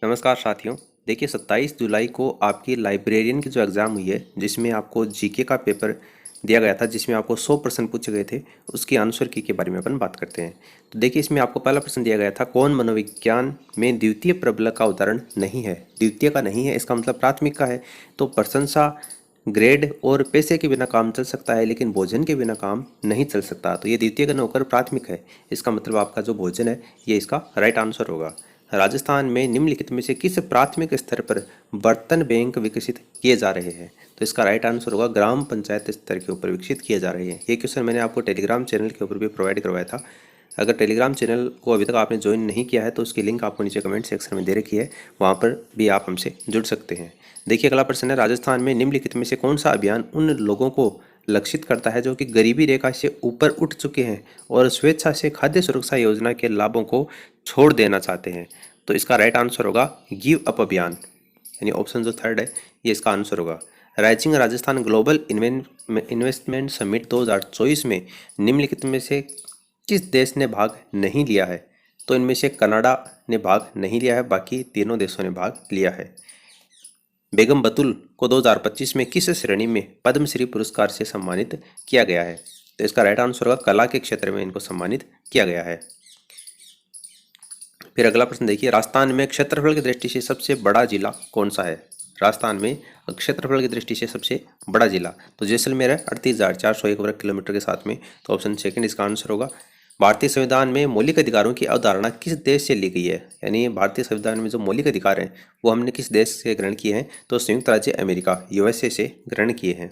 नमस्कार साथियों। देखिए 27 जुलाई को आपकी लाइब्रेरियन की जो एग्ज़ाम हुई है, जिसमें आपको जीके का पेपर दिया गया था, जिसमें आपको 100 प्रश्न पूछे गए थे, उसकी आंसर की के बारे में अपन बात करते हैं। तो देखिए इसमें आपको पहला प्रश्न दिया गया था, कौन मनोविज्ञान में द्वितीय प्रबल का उदाहरण नहीं है। द्वितीय का नहीं है, इसका मतलब प्राथमिक का है। तो प्रशंसा, ग्रेड और पैसे के बिना काम चल सकता है, लेकिन भोजन के बिना काम नहीं चल सकता। तो ये द्वितीय का न होकर प्राथमिक है। इसका मतलब आपका जो भोजन है, ये इसका राइट आंसर होगा। राजस्थान में निम्नलिखित में से किस प्राथमिक स्तर पर बर्तन बैंक विकसित किए जा रहे हैं। तो इसका राइट आंसर होगा ग्राम पंचायत स्तर के ऊपर विकसित किए जा रहे हैं। ये क्वेश्चन मैंने आपको टेलीग्राम चैनल के ऊपर भी प्रोवाइड करवाया था। अगर टेलीग्राम चैनल को अभी तक आपने ज्वाइन नहीं किया है तो उसकी लिंक आपको नीचे कमेंट सेक्शन में दे रखी है, वहाँ पर भी आप हमसे जुड़ सकते हैं। देखिए अगला प्रश्न है, राजस्थान में निम्नलिखित में से कौन सा अभियान उन लोगों को लक्षित करता है जो कि गरीबी रेखा से ऊपर उठ चुके हैं और स्वेच्छा से खाद्य सुरक्षा योजना के लाभों को छोड़ देना चाहते हैं। तो इसका राइट आंसर होगा गिव अप अभियान, यानी ऑप्शन जो थर्ड है ये इसका आंसर होगा। Rising Rajasthan global investment summit 2024 में निम्नलिखित में से किस देश ने भाग नहीं लिया है। तो इनमें से कनाडा ने भाग नहीं लिया है, बाकी तीनों देशों ने भाग लिया है। बेगम बतुल को 2025 में किस श्रेणी में पद्मश्री पुरस्कार से सम्मानित किया गया है। तो इसका राइट आंसर होगा कला के क्षेत्र में इनको सम्मानित किया गया है। फिर अगला प्रश्न देखिए, राजस्थान में क्षेत्रफल की दृष्टि से सबसे बड़ा जिला कौन सा है। राजस्थान में क्षेत्रफल की दृष्टि से सबसे बड़ा जिला तो जैसलमेर है, 38,401 वर्ग किलोमीटर के साथ में। तो ऑप्शन सेकंड इसका आंसर होगा। भारतीय संविधान में मौलिक अधिकारों की अवधारणा किस देश से ली गई है, यानी भारतीय संविधान में जो मौलिक अधिकार हैं वो हमने किस देश से ग्रहण किए हैं। तो संयुक्त राज्य अमेरिका यूएसए से ग्रहण किए हैं।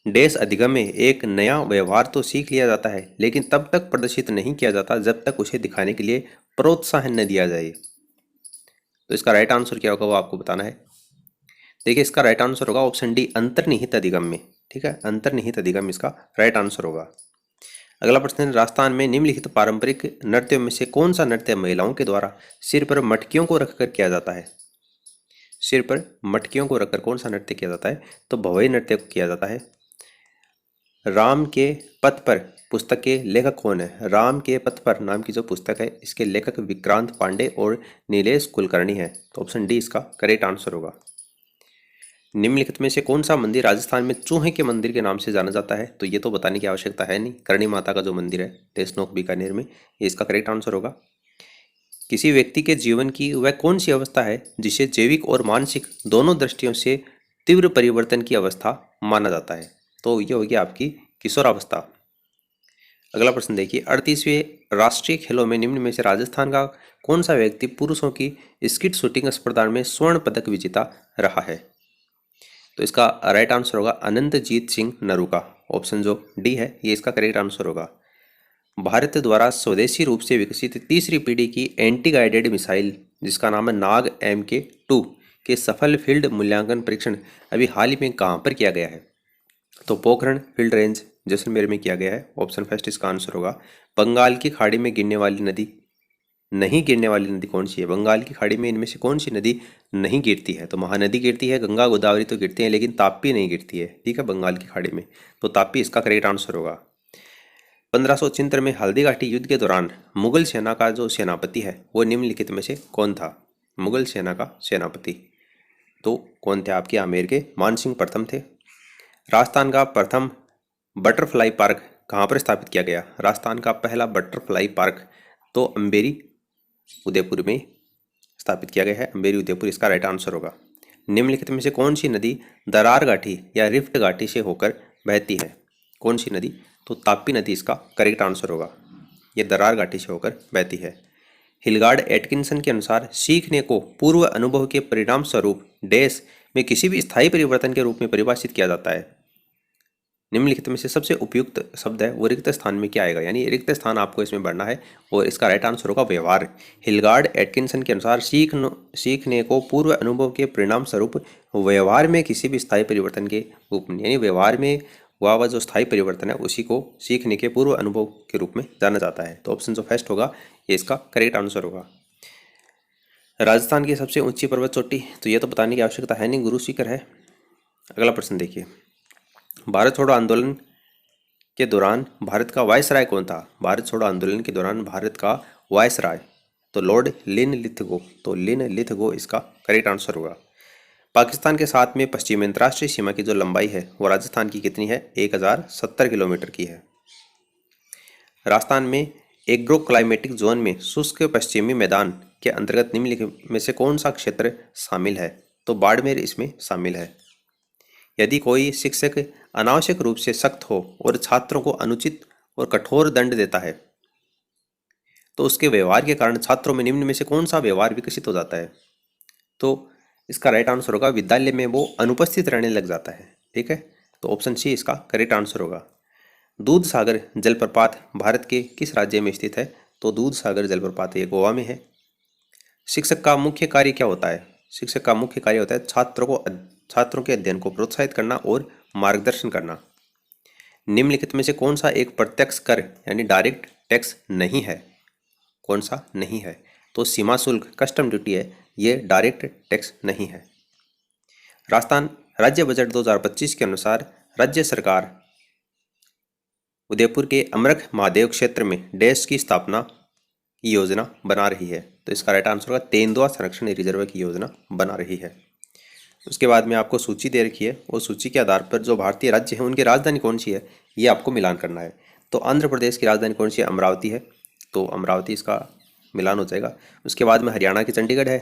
देश अधिगम में एक नया व्यवहार तो सीख लिया जाता है, लेकिन तब तक प्रदर्शित नहीं किया जाता जब तक उसे दिखाने के लिए प्रोत्साहन न दिया जाए। तो इसका राइट आंसर क्या होगा वो आपको बताना है। देखिए इसका राइट आंसर होगा ऑप्शन डी, अंतर्निहित अधिगम में। ठीक है, अंतर्निहित अधिगम इसका राइट आंसर होगा। अगला प्रश्न है, राजस्थान में निम्नलिखित पारंपरिक नृत्यों में से कौन सा नृत्य महिलाओं के द्वारा सिर पर मटकियों को रखकर किया जाता है। सिर पर मटकियों को रखकर कौन सा नृत्य किया जाता है। तो भवई नृत्य को किया जाता है। राम के पथ पर पुस्तक के लेखक कौन है। राम के पथ पर नाम की जो पुस्तक है, इसके लेखक विक्रांत पांडे और नीलेश कुलकर्णी है। तो ऑप्शन डी इसका करेक्ट आंसर होगा। निम्नलिखित में से कौन सा मंदिर राजस्थान में चूहे के मंदिर के नाम से जाना जाता है। तो ये तो बताने की आवश्यकता है नहीं, करणी माता का जो मंदिर है देशनोक बीकानेर में, ये इसका करेक्ट आंसर होगा। किसी व्यक्ति के जीवन की वह कौन सी अवस्था है जिसे जैविक और मानसिक दोनों दृष्टियों से तीव्र परिवर्तन की अवस्था माना जाता है। तो ये होगी आपकी किशोरावस्था। अगला प्रश्न देखिए, 38वें राष्ट्रीय खेलों में निम्न में से राजस्थान का कौन सा व्यक्ति पुरुषों की स्किट शूटिंग स्पर्धा में स्वर्ण पदक विजेता रहा है। तो इसका राइट आंसर होगा अनंतजीत सिंह नरूका। ऑप्शन जो डी है ये इसका करेक्ट आंसर होगा। भारत द्वारा स्वदेशी रूप से विकसित तीसरी पीढ़ी की एंटी गाइडेड मिसाइल जिसका नाम है नाग MK2 के सफल फील्ड मूल्यांकन परीक्षण अभी हाल ही में कहाँ पर किया गया है। तो पोखरण फील्ड रेंज जैसलमेर में किया गया है। ऑप्शन फर्स्ट इसका आंसर होगा। बंगाल की खाड़ी में गिरने वाली नदी नहीं गिरने वाली नदी कौन सी है। बंगाल की खाड़ी में इनमें से कौन सी नदी नहीं गिरती है। तो महानदी गिरती है, गंगा गोदावरी तो गिरती है, लेकिन ताप्ती नहीं गिरती है। ठीक है, बंगाल की खाड़ी में। तो ताप्ती इसका करेक्ट आंसर होगा। 1576 में हल्दी घाटी युद्ध के दौरान मुगल सेना का जो सेनापति है वो निम्नलिखित में से कौन था। मुगल सेना का सेनापति तो कौन थे आपके आमेर के मानसिंह प्रथम थे। राजस्थान का प्रथम बटरफ्लाई पार्क कहाँ पर स्थापित किया गया। राजस्थान का पहला बटरफ्लाई पार्क तो अम्बेरी उदयपुर में स्थापित किया गया है। अम्बेरी उदयपुर इसका राइट आंसर होगा। निम्नलिखित में से कौन सी नदी दरार घाटी या रिफ्ट घाटी से होकर बहती है। कौन सी नदी। तो ताप्ती नदी इसका करेक्ट आंसर होगा। ये दरार घाटी से होकर बहती है। हिलगार्ड एटकिंसन के अनुसार सीखने को पूर्व अनुभव के परिणाम स्वरूप डैश में किसी भी स्थायी परिवर्तन के रूप में परिभाषित किया जाता है। निम्नलिखित में से सबसे उपयुक्त शब्द है वो रिक्त स्थान में क्या आएगा, यानी रिक्त स्थान आपको इसमें भरना है और इसका राइट आंसर होगा व्यवहार। हिलगार्ड एटकिंसन के अनुसार सीखने को पूर्व अनुभव के परिणाम स्वरूप व्यवहार में किसी भी स्थायी परिवर्तन के रूप में, यानी व्यवहार में वह जो स्थायी परिवर्तन है उसी को सीखने के पूर्व अनुभव के रूप में जाना जाता है। तो ऑप्शन जो फर्स्ट होगा ये इसका करेक्ट आंसर होगा। राजस्थान की सबसे ऊंची पर्वत चोटी तो ये तो बताने की आवश्यकता है नहीं, गुरु शिखर है। अगला प्रश्न देखिए, भारत छोड़ो आंदोलन के दौरान भारत का वायसराय कौन था। भारत छोड़ो आंदोलन के दौरान भारत का वायसराय तो लॉर्ड लिनलिथगो। तो लिनलिथगो इसका करेक्ट आंसर होगा। पाकिस्तान के साथ में पश्चिमी अंतर्राष्ट्रीय सीमा की जो लंबाई है वो राजस्थान की कितनी है? 1070 किलोमीटर की है। राजस्थान में एग्रो क्लाइमेटिक जोन में शुष्क पश्चिमी मैदान के अंतर्गत निम्नलिखित में से कौन सा क्षेत्र शामिल है? तो बाड़मेर इसमें शामिल है। यदि कोई शिक्षक अनावश्यक रूप से सख्त हो और छात्रों को अनुचित और कठोर दंड देता है तो उसके व्यवहार के कारण छात्रों में निम्न में से कौन सा व्यवहार विकसित हो जाता है? तो इसका राइट आंसर होगा विद्यालय में वो अनुपस्थित रहने लग जाता है। ठीक है, तो ऑप्शन सी इसका करेक्ट आंसर होगा। दूध सागर जलप्रपात भारत के किस राज्य में स्थित है? तो दूध सागर जलप्रपात ये गोवा में है। शिक्षक का मुख्य कार्य क्या होता है? शिक्षक का मुख्य कार्य होता है छात्रों के अध्ययन को प्रोत्साहित करना और मार्गदर्शन करना। निम्नलिखित में से कौन सा एक प्रत्यक्ष कर यानी डायरेक्ट टैक्स नहीं है? कौन सा नहीं है? तो सीमा शुल्क कस्टम ड्यूटी है, ये डायरेक्ट टैक्स नहीं है। राजस्थान राज्य बजट 2025 के अनुसार राज्य सरकार उदयपुर के अमरख महादेव क्षेत्र में डैश की स्थापना की योजना बना रही है। तो इसका राइट आंसर होगा तेंदुआ संरक्षण रिजर्व की योजना बना रही है। उसके बाद में आपको सूची दे रखी है और सूची के आधार पर जो भारतीय राज्य हैं उनकी राजधानी कौन सी है ये आपको मिलान करना है। तो आंध्र प्रदेश की राजधानी कौन सी है? अमरावती है, तो अमरावती इसका मिलान हो जाएगा। उसके बाद में हरियाणा की चंडीगढ़ है,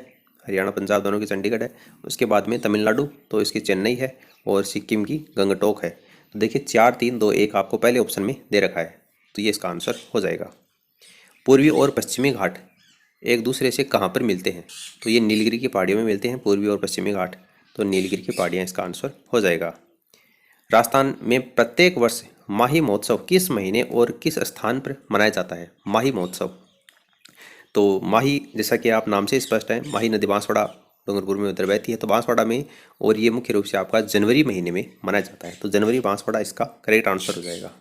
हरियाणा पंजाब दोनों की चंडीगढ़ है। उसके बाद में तमिलनाडु तो इसकी चेन्नई है और सिक्किम की गंगटोक है। तो देखिए 4 3 2 1 आपको पहले ऑप्शन में दे रखा है, तो ये इसका आंसर हो जाएगा। पूर्वी और पश्चिमी घाट एक दूसरे से कहाँ पर मिलते हैं? तो ये नीलगिरी की पहाड़ियों में मिलते हैं पूर्वी और पश्चिमी घाट, तो नीलगिरी की पहाड़ियाँ इसका आंसर हो जाएगा। राजस्थान में प्रत्येक वर्ष माही महोत्सव किस महीने और किस स्थान पर मनाया जाता है? माही महोत्सव, तो माही जैसा कि आप नाम से स्पष्ट है, माही नदी बांसवाड़ा डूंगरपुर में उधर बहती है, तो बांसवाड़ा में, और ये मुख्य रूप से आपका जनवरी महीने में मनाया जाता है। तो जनवरी बांसवाड़ा इसका करेक्ट आंसर हो जाएगा।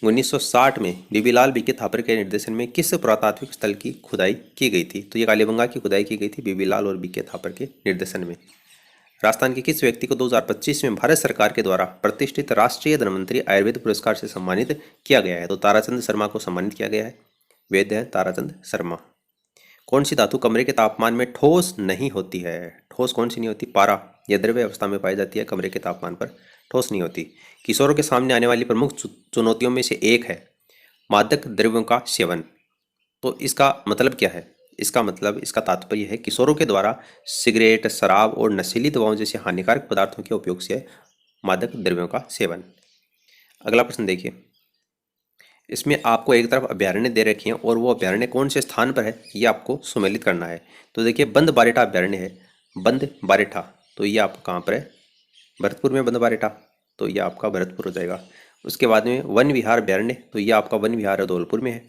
1960 में बीबीलाल बीके थापर के निर्देशन में किस पुरातात्विक स्थल की खुदाई की गई थी? तो ये कालीबंगा की खुदाई की गई थी बीबीलाल और बीके थापर के निर्देशन में। राजस्थान के किस व्यक्ति को 2025 में भारत सरकार के द्वारा प्रतिष्ठित राष्ट्रीय धन्वंतरी आयुर्वेद पुरस्कार से सम्मानित किया गया है? तो ताराचंद शर्मा को सम्मानित किया गया है। वैद्य है ताराचंद शर्मा। कौन सी धातु कमरे के तापमान में ठोस नहीं होती है? ठोस कौन सी नहीं होती? पारा, यह द्रव्य अवस्था में पाई जाती है, कमरे के तापमान पर ठोस नहीं होती। किशोरों के सामने आने वाली प्रमुख चुनौतियों में से एक है मादक द्रव्यों का सेवन। तो इसका मतलब क्या है? इसका मतलब, इसका तात्पर्य है किशोरों के द्वारा सिगरेट, शराब और नशीली दवाओं जैसे हानिकारक पदार्थों के उपयोग से मादक द्रव्यों का सेवन। अगला प्रश्न देखिए, इसमें आपको एक तरफ अभ्यारण्य दे रखे हैं और वो अभ्यारण्य कौन से स्थान पर है ये आपको सुमेलित करना है। तो देखिए बंद बारेठा अभ्यारण्य है, बंद बारेठा, तो ये आपका कहाँ पर है? भरतपुर में बंद बारेठा, तो ये आपका भरतपुर हो जाएगा। उसके बाद में वन विहार अभ्यारण्य, तो ये आपका वन विहार धौलपुर में है।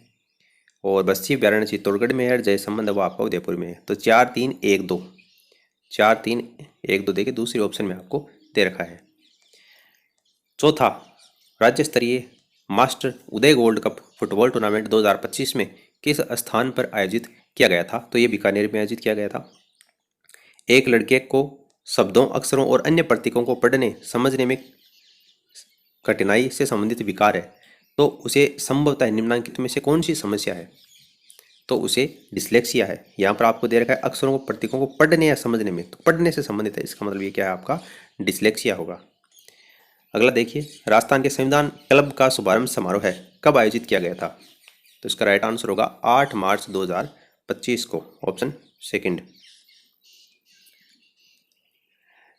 और बस्सी अभ्यारण्य चित्तौड़गढ़ में है, जयसंबंध वो आपका उदयपुर में है। तो 4 3 1 2, 4 3 1 2 देखिए दूसरे ऑप्शन में आपको दे रखा है। चौथा, राज्य स्तरीय मास्टर उदय गोल्ड कप फुटबॉल टूर्नामेंट 2025 में किस स्थान पर आयोजित किया गया था? तो ये बीकानेर में आयोजित किया गया था। एक लड़के को शब्दों, अक्षरों और अन्य प्रतीकों को पढ़ने समझने में कठिनाई से संबंधित विकार है, तो उसे संभवतः निम्नलिखित में से कौन सी समस्या है? तो उसे डिस्लेक्सिया है। यहाँ पर आपको दे रखा है अक्षरों को, प्रतीकों को पढ़ने या समझने में, तो पढ़ने से संबंधित है, इसका मतलब ये क्या है? आपका डिस्लेक्सिया होगा। अगला देखिए, राजस्थान के संविधान क्लब का शुभारंभ समारोह है कब आयोजित किया गया था? तो इसका राइट आंसर होगा 8 मार्च 2025 को, ऑप्शन सेकंड।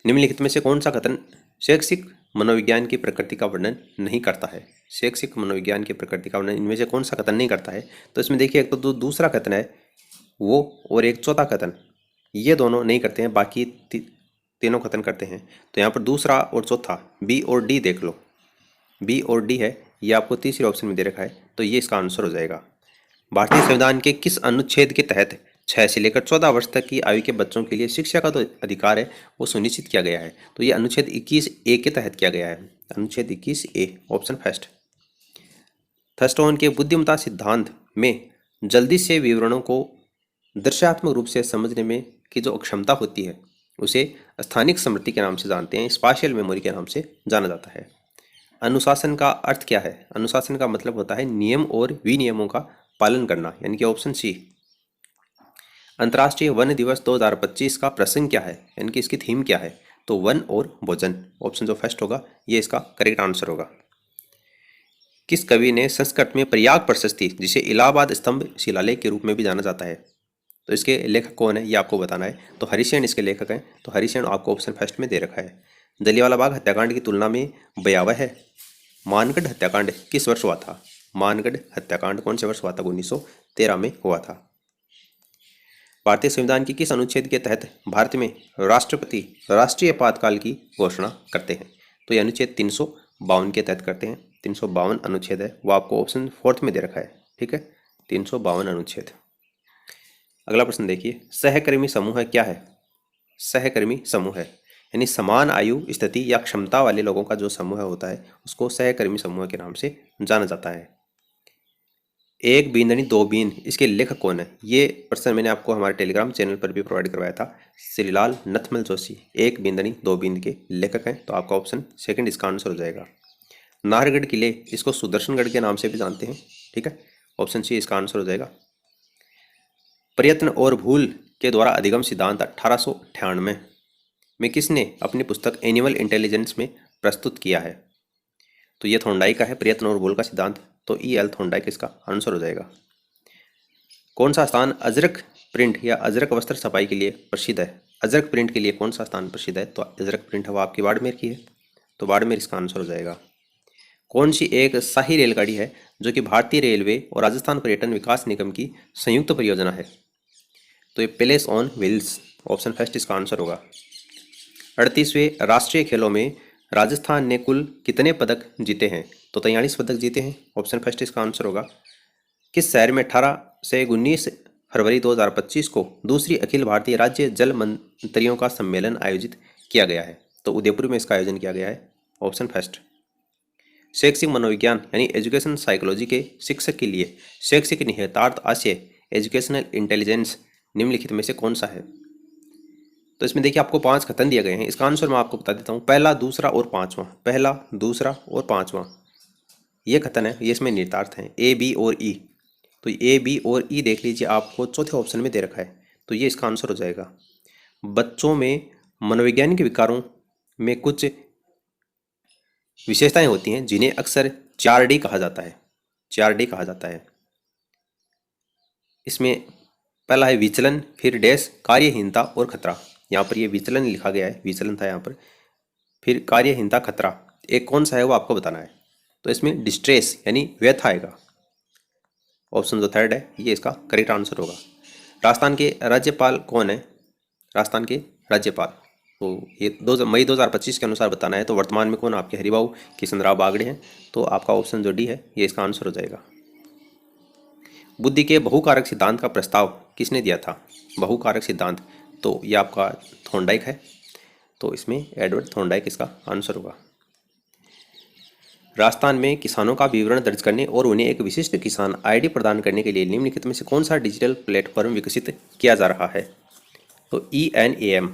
निम्नलिखित में से कौन सा कथन शैक्षिक मनोविज्ञान की प्रकृति का वर्णन नहीं करता है? शैक्षिक मनोविज्ञान की प्रकृति का वर्णन इनमें से कौन सा कथन नहीं करता है? तो इसमें देखिए एक तो दूसरा कथन है वो, और एक चौथा कथन, ये दोनों नहीं करते हैं, बाकी तीनों कथन करते हैं। तो यहाँ पर दूसरा और चौथा, बी और डी देख लो, बी और डी है, ये आपको तीसरे ऑप्शन में दे रखा है, तो ये इसका आंसर हो जाएगा। भारतीय संविधान के किस अनुच्छेद के तहत 6 से लेकर 14 वर्ष तक की आयु के बच्चों के लिए शिक्षा का जो अधिकार है वो सुनिश्चित किया गया है? तो ये अनुच्छेद 21A के तहत किया गया है, अनुच्छेद 21A, ऑप्शन फर्स्ट। थर्स्टोन के बुद्धिमत्ता सिद्धांत में जल्दी से विवरणों को दृश्यात्मक रूप से समझने में की जो अक्षमता होती है उसे स्थानिक स्मृति के नाम से जानते हैं, स्पाशियल मेमोरी के नाम से जाना जाता है। अनुशासन का अर्थ क्या है? अनुशासन का मतलब होता है नियम और विनियमों का पालन करना, यानी कि ऑप्शन सी, अंतर्राष्ट्रीय वन दिवस 2025 का प्रसंग क्या है, यानी कि इसकी थीम क्या है? तो वन और भोजन। ऑप्शन जो फर्स्ट होगा ये इसका करेक्ट आंसर होगा। किस कवि ने संस्कृत में प्रयाग प्रशस्ति, जिसे इलाहाबाद स्तंभ शिलालेख के रूप में भी जाना जाता है, तो इसके लेखक कौन है ये आपको बताना है। तो हरिसेन इसके लेखक हैं। तो हरिसेन आपको ऑप्शन फर्स्ट में दे रखा है। जलियांवाला बाग हत्याकांड की तुलना में भयावह है। मानगढ़ हत्याकांड किस वर्ष हुआ था? मानगढ़ हत्याकांड कौन से वर्ष हुआ था? 1913 में हुआ था। भारतीय संविधान की किस अनुच्छेद के तहत भारत में राष्ट्रपति राष्ट्रीय आपातकाल की घोषणा करते हैं? तो ये अनुच्छेद 352 के तहत करते हैं। 352 अनुच्छेद है, वो आपको ऑप्शन फोर्थ में दे रखा है। ठीक है, 352 अनुच्छेद। अगला प्रश्न देखिए, सहकर्मी समूह क्या है? सहकर्मी समूह है यानी समान आयु, स्थिति या क्षमता वाले लोगों का जो समूह होता है उसको सहकर्मी समूह के नाम से जाना जाता है। एक बींदनी दो बींद, इसके लेखक कौन है? ये प्रश्न मैंने आपको हमारे टेलीग्राम चैनल पर भी प्रोवाइड करवाया था। श्रीलाल नथमल जोशी एक बींदनी दो बींद के लेखक हैं। तो आपका ऑप्शन सेकंड इसका आंसर हो जाएगा। नाहरगढ़ किले, इसको सुदर्शनगढ़ के नाम से भी जानते हैं। ठीक है, ऑप्शन सी इसका आंसर हो जाएगा। प्रयत्न और भूल के द्वारा अधिगम सिद्धांत 1898 में किसने अपनी पुस्तक एनिमल इंटेलिजेंस में प्रस्तुत किया है? तो ये थोंडाई का है, प्रयत्न और भूल का सिद्धांत। तो ई.एल. थोंडाइक इसका आंसर हो जाएगा। कौन सा स्थान अजरक प्रिंट या अजरक वस्त्र छपाई के लिए प्रसिद्ध है? अजरक प्रिंट के लिए कौन सा स्थान प्रसिद्ध है? तो अजरक प्रिंट है वो आपकी बाड़मेर की है। तो बाड़मेर इसका आंसर हो जाएगा। कौन सी एक शाही रेलगाड़ी है जो कि भारतीय रेलवे और राजस्थान पर्यटन विकास निगम की संयुक्त परियोजना है? तो ये palace on wheels, option first इसका आंसर होगा। 38वें राष्ट्रीय खेलों में राजस्थान ने कुल कितने पदक जीते हैं? तो 43 पदक जीते हैं। ऑप्शन फर्स्ट इसका आंसर होगा। किस शहर में 18 से 19 फरवरी 2025 को दूसरी अखिल भारतीय राज्य जल मंत्रियों का सम्मेलन आयोजित किया गया है? तो उदयपुर में इसका आयोजन किया गया है। Option first. शैक्षिक मनोविज्ञान यानी एजुकेशन साइकोलॉजी के शिक्षक के लिए शैक्षिक निहितार्थ आशय एजुकेशनल इंटेलिजेंस निम्नलिखित में से कौन सा है? तो इसमें देखिए आपको 5 कथन दिए गए हैं। इसका आंसर मैं आपको बता देता हूँ। पहला, दूसरा और पांचवा। पहला, दूसरा और पांचवा ये कथन है, ये इसमें निहितार्थ हैं ए, बी और ई। तो ए, बी और ई देख लीजिए, आपको चौथे ऑप्शन में दे रखा है। तो ये इसका आंसर हो जाएगा। बच्चों में मनोवैज्ञानिक विकारों में कुछ विशेषताएं होती हैं जिन्हें अक्सर 4D कहा जाता है। 4D कहा जाता है। इसमें पहला है विचलन, फिर डैश, कार्यहीनता और खतरा। यहाँ पर ये विचलन लिखा गया है, विचलन था यहाँ पर। फिर कार्यहीनता, खतरा, एक कौन सा है वो आपको बताना है। तो इसमें डिस्ट्रेस यानी व्यथा आएगा। ऑप्शन जो थर्ड है ये इसका करेक्ट आंसर होगा। राजस्थान के राज्यपाल कौन है? राजस्थान के राज्यपाल, तो ये 2 मई 2025 के अनुसार बताना है। तो वर्तमान में कौन? आपके हरिभाऊ किशनराव बागड़े हैं। तो आपका ऑप्शन जो डी है ये इसका आंसर हो जाएगा। बुद्धि के बहुकारक सिद्धांत का प्रस्ताव किसने दिया था? बहुकारक सिद्धांत, तो ये आपका थोंडाइक है। तो इसमें एडवर्ड थोंडाइक इसका आंसर होगा। राजस्थान में किसानों का विवरण दर्ज करने और उन्हें एक विशिष्ट किसान आईडी प्रदान करने के लिए निम्नलिखित में से कौन सा डिजिटल प्लेटफॉर्म विकसित किया जा रहा है? तो ENAM,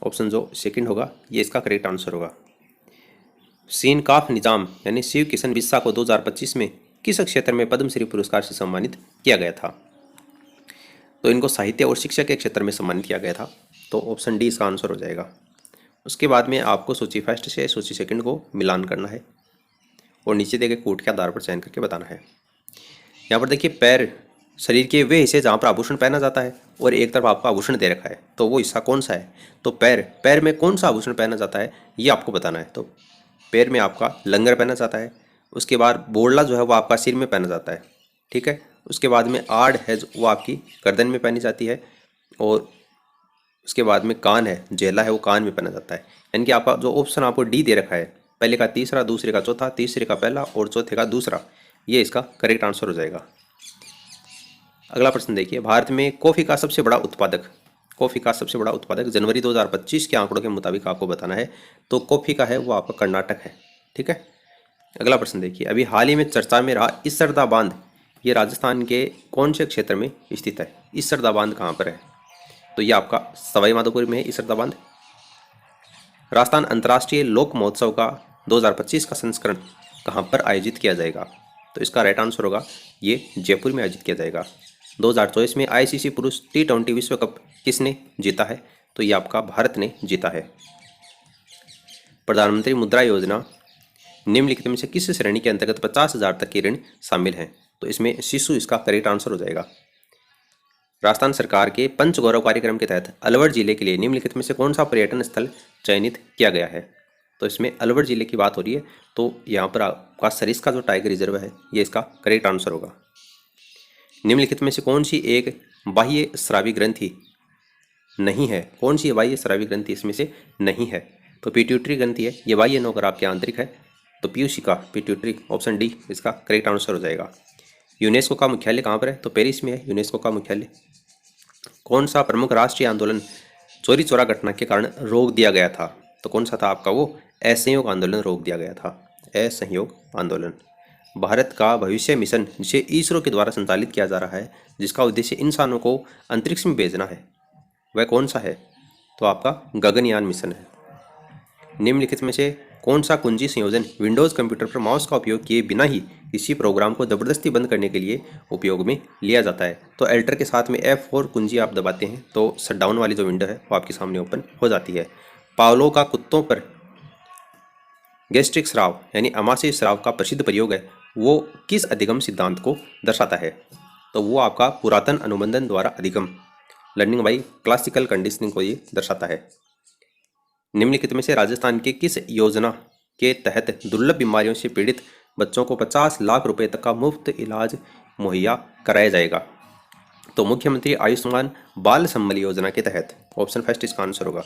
ऑप्शन जो सेकंड होगा ये इसका करेक्ट आंसर होगा। सीनकाफ निजाम यानी शिव किशन बिस्सा को 2025 में किस क्षेत्र में पद्मश्री पुरस्कार से सम्मानित किया गया था? तो इनको साहित्य और शिक्षा के क्षेत्र में सम्मानित किया गया था। तो ऑप्शन डी इसका आंसर हो जाएगा। उसके बाद में आपको सूची फर्स्ट से सूची सेकंड को मिलान करना है और नीचे दिए गए कोड के आधार पर चयन करके बताना है। यहाँ पर देखिए पैर शरीर के वे हिस्से जहाँ पर आभूषण पहना जाता है और एक तरफ आपका आभूषण दे रखा है, तो वो हिस्सा कौन सा है? तो पैर में कौन सा आभूषण पहना जाता है ये आपको बताना है। तो पैर में आपका लंगर पहना जाता है। उसके बाद बोड़ला जो है वो आपका सिर में पहना जाता है। ठीक है, उसके बाद में आड़ है वो आपकी गर्दन में पहनी जाती है। और उसके बाद में कान है, जेला है वो कान में पहना जाता है। यानी कि आपका जो ऑप्शन आपको डी दे रखा है, पहले का तीसरा, दूसरे का चौथा, तीसरे का पहला और चौथे का दूसरा, ये इसका करेक्ट आंसर हो जाएगा। अगला प्रश्न देखिए, भारत में कॉफ़ी का सबसे बड़ा उत्पादक जनवरी 2025 के आंकड़ों के मुताबिक आपको बताना है। तो कॉफ़ी का है वो आपका कर्नाटक है। ठीक है, अगला प्रश्न देखिए, अभी हाल ही में चर्चा में रहा इसरदा बांध, ये राजस्थान के कौन से क्षेत्र में स्थित है? इसरदा बांध कहाँ पर है? तो ये आपका सवाई माधोपुर में है इसरदा बांध। राजस्थान अंतर्राष्ट्रीय लोक महोत्सव का 2025 का संस्करण कहाँ पर आयोजित किया जाएगा? तो इसका राइट आंसर होगा ये जयपुर में आयोजित किया जाएगा। 2024 में आईसीसी पुरुष T20 विश्व कप किसने जीता है? तो ये आपका भारत ने जीता है। प्रधानमंत्री मुद्रा योजना निम्नलिखित में से किस श्रेणी के अंतर्गत 50,000 तक के ऋण शामिल हैं? तो इसमें शिशु इसका करेक्ट आंसर हो जाएगा। राजस्थान सरकार के पंचगौरव कार्यक्रम के तहत अलवर जिले के लिए निम्नलिखित में से कौन सा पर्यटन स्थल चयनित किया गया है? तो इसमें अलवर जिले की बात हो रही है, तो यहाँ पर आपका सरिस्का जो टाइगर रिजर्व है ये इसका करेक्ट आंसर होगा। निम्नलिखित में से कौन सी एक बाह्य स्रावी ग्रंथि नहीं है? कौन सी बाह्य स्रावी ग्रंथि इसमें से नहीं है? तो पिट्यूटरी ग्रंथि है, ये बाह्य नौकर आपके आंतरिक है, तो पीयूष का पिट्यूटरी ऑप्शन डी इसका करेक्ट आंसर हो जाएगा। यूनेस्को का मुख्यालय कहाँ पर है? तो पेरिस में है यूनेस्को का मुख्यालय। कौन सा प्रमुख राष्ट्रीय आंदोलन चोरी चोरा घटना के कारण रोक दिया गया था? तो कौन सा था आपका? वो असहयोग आंदोलन रोक दिया गया था, असहयोग आंदोलन। भारत का भविष्य मिशन जिसे इसरो के द्वारा संचालित किया जा रहा है, जिसका उद्देश्य इंसानों को अंतरिक्ष में भेजना है, वह कौन सा है? तो आपका गगनयान मिशन है। निम्नलिखित में से कौन सा कुंजी संयोजन विंडोज़ कंप्यूटर पर माउस का उपयोग किए बिना ही किसी प्रोग्राम को ज़बरदस्ती बंद करने के लिए उपयोग में लिया जाता है? तो एल्टर के साथ में F4 कुंजी आप दबाते हैं तो शटडाउन वाली जो विंडो है वो आपके सामने ओपन हो जाती है। पावलो का कुत्तों पर गैस्ट्रिक स्राव यानी आमाशय स्राव का प्रसिद्ध प्रयोग है, वो किस अधिगम सिद्धांत को दर्शाता है? तो वो आपका पुरातन अनुबंधन द्वारा अधिगम, लर्निंग बाई क्लासिकल कंडीशनिंग को ये दर्शाता है। निम्नलिखित में से राजस्थान के किस योजना के तहत दुर्लभ बीमारियों से पीड़ित बच्चों को 50 लाख रुपए तक का मुफ्त इलाज मुहैया कराया जाएगा? तो मुख्यमंत्री आयुष्मान बाल संबल योजना के तहत, ऑप्शन फर्स्ट इसका आंसर होगा।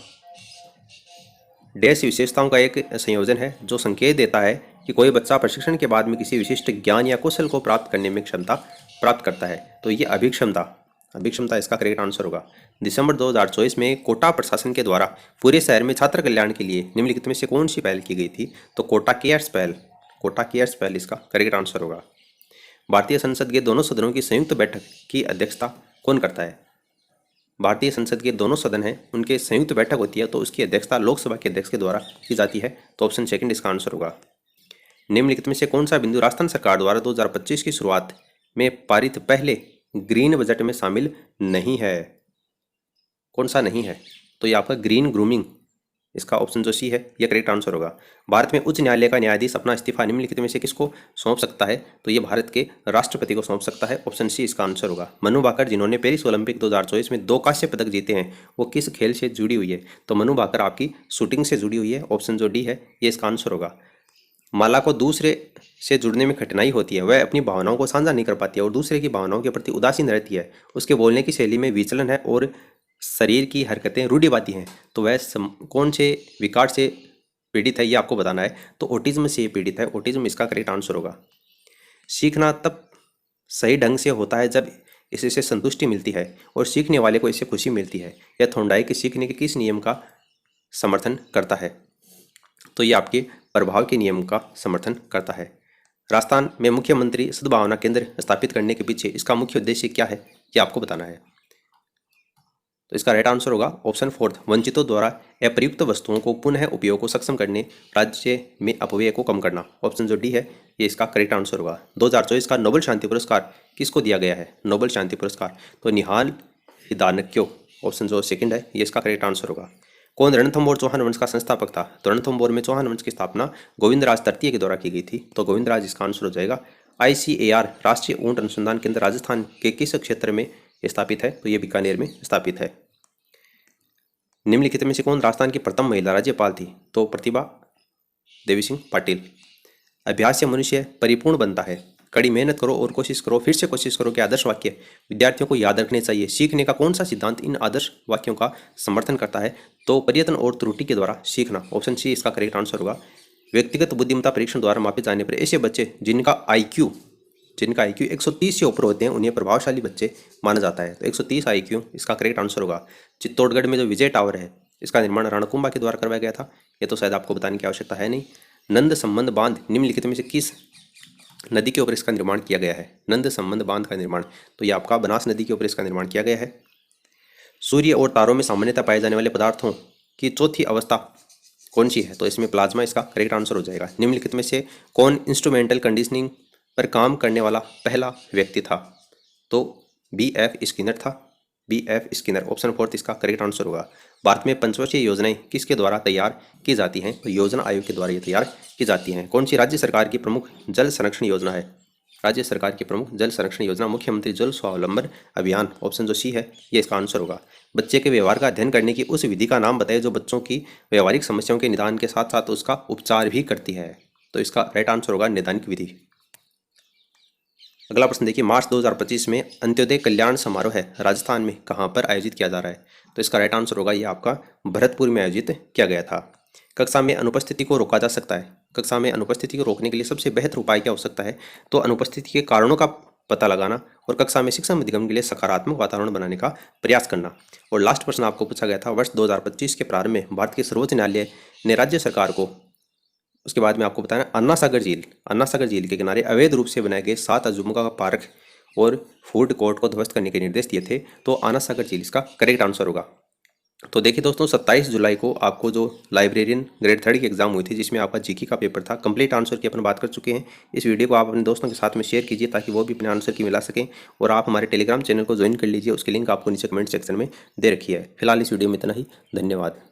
डैश विशेषताओं का एक संयोजन है जो संकेत देता है कि कोई बच्चा प्रशिक्षण के बाद में किसी विशिष्ट ज्ञान या कौशल को प्राप्त करने में क्षमता प्राप्त करता है, तो ये अभिक्षमता इसका करेक्ट आंसर होगा। दिसंबर 2024 में कोटा प्रशासन के द्वारा पूरे शहर में छात्र कल्याण के लिए निम्नलिखित में से कौन सी पहल की गई थी? तो कोटा केयर्स पहल इसका करेक्ट आंसर होगा। भारतीय संसद के दोनों सदनों की संयुक्त बैठक की अध्यक्षता कौन करता है? भारतीय संसद के दोनों सदन हैं उनके संयुक्त बैठक होती है, तो उसकी अध्यक्षता लोकसभा के अध्यक्ष के द्वारा की जाती है, तो ऑप्शन सेकंड इसका आंसर होगा। निम्नलिखित में से कौन सा बिंदु राजस्थान सरकार द्वारा 2025 की शुरुआत में पारित पहले ग्रीन बजट में शामिल नहीं है? कौन सा नहीं है? तो ये आपका ग्रीन ग्रूमिंग, इसका ऑप्शन जो सी है यह करेक्ट आंसर होगा। भारत में उच्च न्यायालय का न्यायाधीश अपना इस्तीफा निम्नलिखित में से किसको सौंप सकता है? तो ये भारत के राष्ट्रपति को सौंप सकता है, ऑप्शन सी इसका आंसर होगा। मनु भाकर जिन्होंने पेरिस ओलंपिक 2024 में 2 कांस्य पदक जीते हैं, वो किस खेल से जुड़ी हुई है? तो मनु भाकर आपकी शूटिंग से जुड़ी हुई है, ऑप्शन जो डी है ये इसका आंसर होगा। माला को दूसरे से जुड़ने में कठिनाई होती है, वह अपनी भावनाओं को साझा नहीं कर पाती है और दूसरे की भावनाओं के प्रति उदासीन रहती है, उसके बोलने की शैली में विचलन है और शरीर की हरकतें रूढ़िवादी हैं, तो वह कौन से विकार से पीड़ित है ये आपको बताना है। तो ऑटिज्म से पीड़ित है, ऑटिज्म इसका करेक्ट आंसर होगा। सीखना तब सही ढंग से होता है जब इससे संतुष्टि मिलती है और सीखने वाले को इससे खुशी मिलती है। यह थोंडाई के सीखने के किस नियम का समर्थन करता है? तो ये आपके प्रभाव के नियम का समर्थन करता है। राजस्थान में मुख्यमंत्री सद्भावना केंद्र स्थापित करने के पीछे इसका मुख्य उद्देश्य क्या है ये आपको बताना है। तो इसका राइट आंसर होगा ऑप्शन फोर्थ, वंचितों द्वारा अप्रयुक्त वस्तुओं को पुनः उपयोग को सक्षम करने, राज्य में अपव्यय को कम करना, ऑप्शन जो डी है ये इसका करेक्ट आंसर होगा। 2024 का नोबेल शांति पुरस्कार किसको दिया गया है? नोबेल शांति पुरस्कार तो निहाल हिदानक्यो, ऑप्शन जो सेकंड है ये इसका करेक्ट आंसर होगा। कौन रणथंभौर चौहान वंश का संस्थापक था? तो रणथंभौर में चौहान वंश की स्थापना गोविंदराज तृतीय के द्वारा की गई थी, तो गोविंदराज इसका आंसर हो जाएगा। ICAR राष्ट्रीय ऊंट अनुसंधान केंद्र राजस्थान के किस क्षेत्र में स्थापित है? तो ये बीकानेर में स्थापित है। निम्नलिखित में से कौन राजस्थान की प्रथम महिला राज्यपाल थी? तो प्रतिभा देवी सिंह पाटिल। अभ्यास से मनुष्य परिपूर्ण बनता है, कड़ी मेहनत करो और कोशिश करो, फिर से कोशिश करो के आदर्श वाक्य विद्यार्थियों को याद रखने चाहिए। सीखने का कौन सा सिद्धांत इन आदर्श वाक्यों का समर्थन करता है? तो प्रयत्न और त्रुटि के द्वारा सीखना, ऑप्शन सी इसका करेक्ट आंसर होगा। व्यक्तिगत बुद्धिमत्ता परीक्षण द्वारा मापे जाने पर ऐसे बच्चे जिनका IQ 130 से ऊपर होते हैं उन्हें प्रभावशाली बच्चे माना जाता है, तो 130 IQ इसका करेक्ट आंसर होगा। चित्तौड़गढ़ में जो विजय टावर है इसका निर्माण रणकुंभा के द्वारा करवाया गया था, ये तो शायद आपको बताने की आवश्यकता है नहीं। नंद संबंध बांध निम्नलिखित में से किस नदी के ऊपर इसका निर्माण किया गया है? नंद संबंध बांध का निर्माण तो ये आपका बनास नदी के ऊपर इसका निर्माण किया गया है। सूर्य और तारों में सामान्यतः पाए जाने वाले पदार्थों की चौथी अवस्था कौन सी है? तो इसमें प्लाज्मा इसका करेक्ट आंसर हो जाएगा। निम्नलिखित में से कौन इंस्ट्रूमेंटल कंडीशनिंग पर काम करने वाला पहला व्यक्ति था? तो B.F. स्किनर था। B.F. स्किनर ऑप्शन फोर्थ इसका करेक्ट आंसर होगा। भारत में पंचवर्षीय योजनाएं किसके द्वारा तैयार की जाती हैं? तो योजना आयोग के द्वारा ये तैयार की जाती हैं। कौन सी राज्य सरकार की प्रमुख जल संरक्षण योजना है? राज्य सरकार की प्रमुख जल संरक्षण योजना मुख्यमंत्री जल स्वावलंबन अभियान, ऑप्शन जो सी है ये इसका आंसर होगा। बच्चे के व्यवहार का अध्ययन करने की उस विधि का नाम बताइए जो बच्चों की व्यवहारिक समस्याओं के निदान के साथ साथ उसका उपचार भी करती है। तो इसका राइट आंसर होगा निदानिक विधि। अगला प्रश्न देखिए, मार्च 2025 में अंत्योदय कल्याण समारोह है राजस्थान में कहाँ पर आयोजित किया जा रहा है? तो इसका राइट आंसर होगा ये आपका भरतपुर में आयोजित किया गया था। कक्षा में अनुपस्थिति को रोका जा सकता है। कक्षा में अनुपस्थिति को रोकने के लिए सबसे बेहतर उपाय क्या हो सकता है? तो अनुपस्थिति के कारणों का पता लगाना और कक्षा में शिक्षा अधिगम के लिए सकारात्मक वातावरण बनाने का प्रयास करना। और लास्ट प्रश्न आपको पूछा गया था, वर्ष 2025 के प्रारंभ में भारत के सर्वोच्च न्यायालय ने राज्य सरकार को, उसके बाद में आपको बताना, अन्ना सागर झील के किनारे अवैध रूप से बनाए गए 7 अजूबा पार्क और फूड कोर्ट को ध्वस्त करने के निर्देश दिए थे। तो अन्ना सागर झील इसका करेक्ट आंसर होगा। तो देखिए दोस्तों, 27 जुलाई को आपको जो लाइब्रेरियन ग्रेड 3 की एग्जाम हुई थी जिसमें आपका जीके का पेपर था, कंप्लीट आंसर की अपन बात कर चुके हैं। इस वीडियो को आप अपने दोस्तों के साथ में शेयर कीजिए ताकि वो भी अपने आंसर की मिला सकें। और आप हमारे टेलीग्राम चैनल को ज्वाइन कर लीजिए, उसकी लिंक आपको नीचे कमेंट सेक्शन में दे रखी है। फिलहाल इस वीडियो में इतना ही, धन्यवाद।